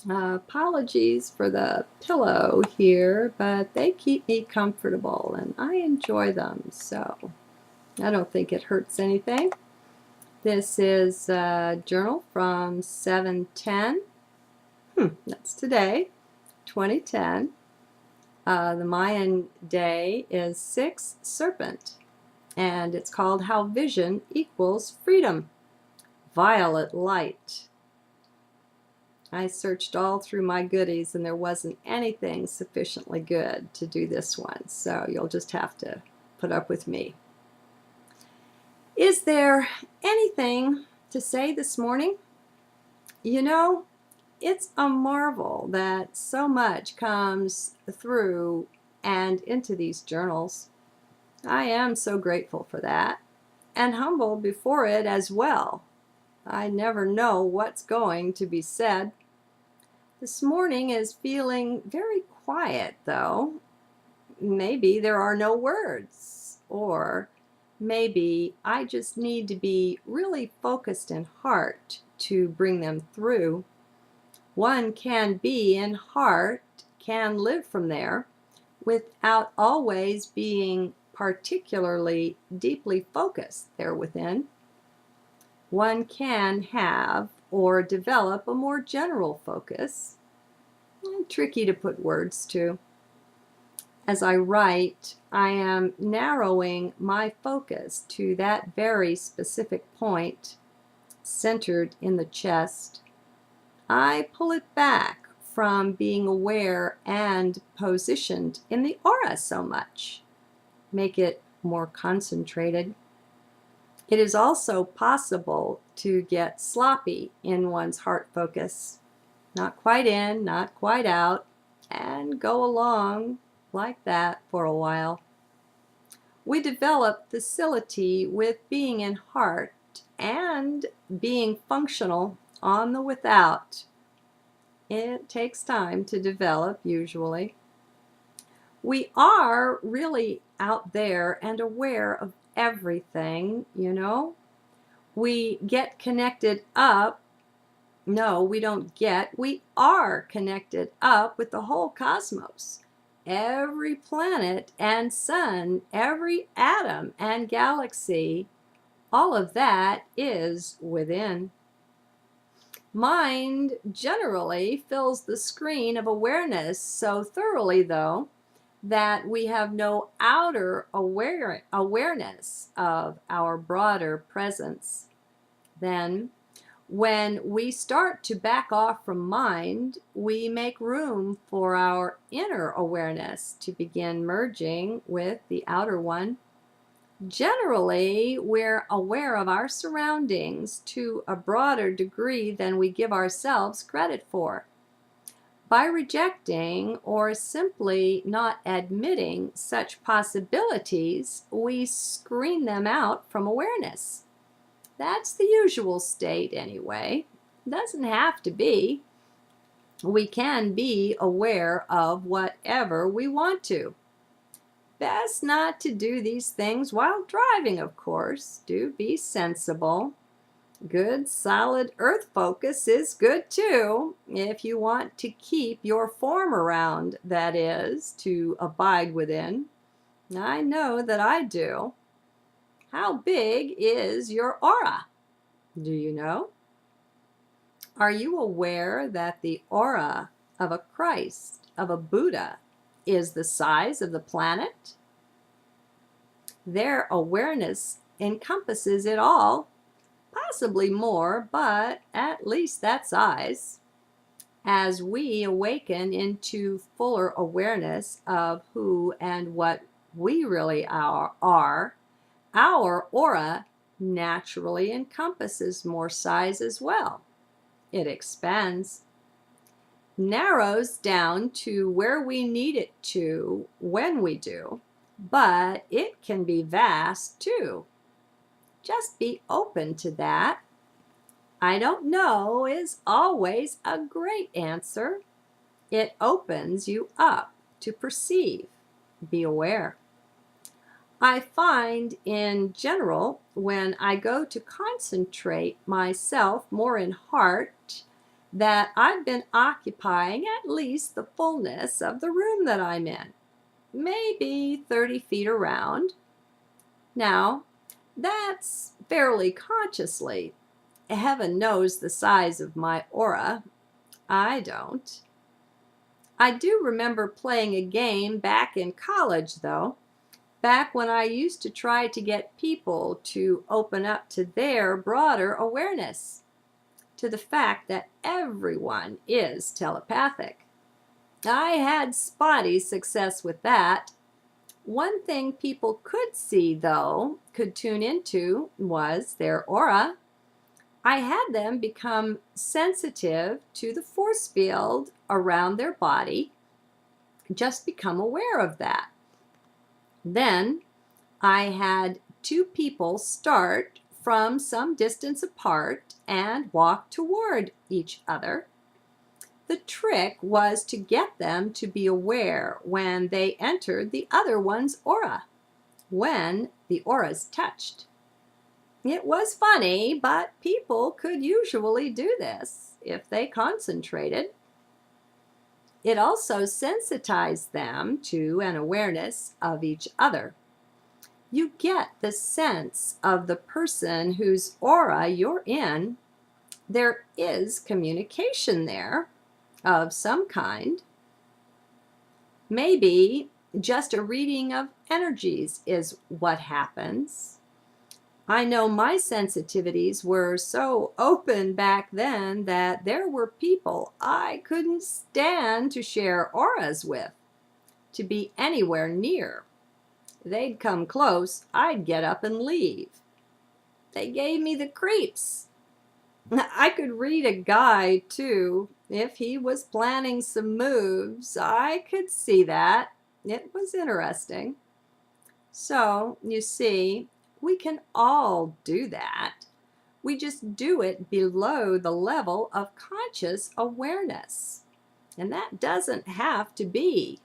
Apologies for the pillow here, but they keep me comfortable and I enjoy them, so I don't think it hurts anything. This is a journal from 7/10. That's today, 2010. The Mayan day is 6 Serpent, and it's called How Vision Equals Freedom. Violet light. I searched all through my goodies and there wasn't anything sufficiently good to do this one, so you'll just have to put up with me. Is there anything to say this morning? You know, it's a marvel that so much comes through and into these journals. I am so grateful for that and humbled before it as well. I never know what's going to be said. This morning is feeling very quiet, though. Maybe there are no words, or maybe I just need to be really focused in heart to bring them through. One can be in heart, can live from there, without always being particularly deeply focused there within. One can have or develop a more general focus. Tricky to put words to. As I write, I am narrowing my focus to that very specific point, centered in the chest. I pull it back from being aware and positioned in the aura so much, make it more concentrated. It is also possible to get sloppy in one's heart focus, not quite in, not quite out, and go along like that for a while. We develop facility with being in heart and being functional on the without. It takes time to develop, usually. We are really out there and aware of everything, you know. We get connected up. No, we don't get. We are connected up with the whole cosmos. Every planet and sun, every atom and galaxy, all of that is within. Mind generally fills the screen of awareness so thoroughly, though, that we have no outer awareness of our broader presence. Then, when we start to back off from mind, we make room for our inner awareness to begin merging with the outer one. Generally, we're aware of our surroundings to a broader degree than we give ourselves credit for. By rejecting or simply not admitting such possibilities, we screen them out from awareness. That's the usual state anyway. Doesn't have to be. We can be aware of whatever we want to. Best not to do these things while driving, of course. Do be sensible. Good, solid earth focus is good too, if you want to keep your form around, that is, to abide within. I know that I do. How big is your aura? Do you know? Are you aware that the aura of a Christ, of a Buddha, is the size of the planet? Their awareness encompasses it all, possibly more, but at least that size. As we awaken into fuller awareness of who and what we really are, our aura naturally encompasses more size as well. It expands, narrows down to where we need it to when we do, but it can be vast too. Just be open to that. I don't know is always a great answer. It opens you up to perceive, be aware. I find in general, when I go to concentrate myself more in heart, that I've been occupying at least the fullness of the room that I'm in, maybe 30 feet around. Now, that's fairly consciously. Heaven knows the size of my aura. I don't. I do remember playing a game back in college, though, back when I used to try to get people to open up to their broader awareness, to the fact that everyone is telepathic. I had spotty success with that. One thing people could see, though, could tune into, was their aura. I had them become sensitive to the force field around their body, just become aware of that. Then I had two people start from some distance apart and walk toward each other. The trick was to get them to be aware when they entered the other one's aura, when the auras touched. It was funny, but people could usually do this if they concentrated. It also sensitized them to an awareness of each other. You get the sense of the person whose aura you're in. There is communication there of some kind. Maybe just a reading of energies is what happens. I know my sensitivities were so open back then that there were people I couldn't stand to share auras with, to be anywhere near. They'd come close, I'd get up and leave. They gave me the creeps. I could read a guy, too. If he was planning some moves, I could see that. It was interesting. So, you see, we can all do that. We just do it below the level of conscious awareness. And that doesn't have to be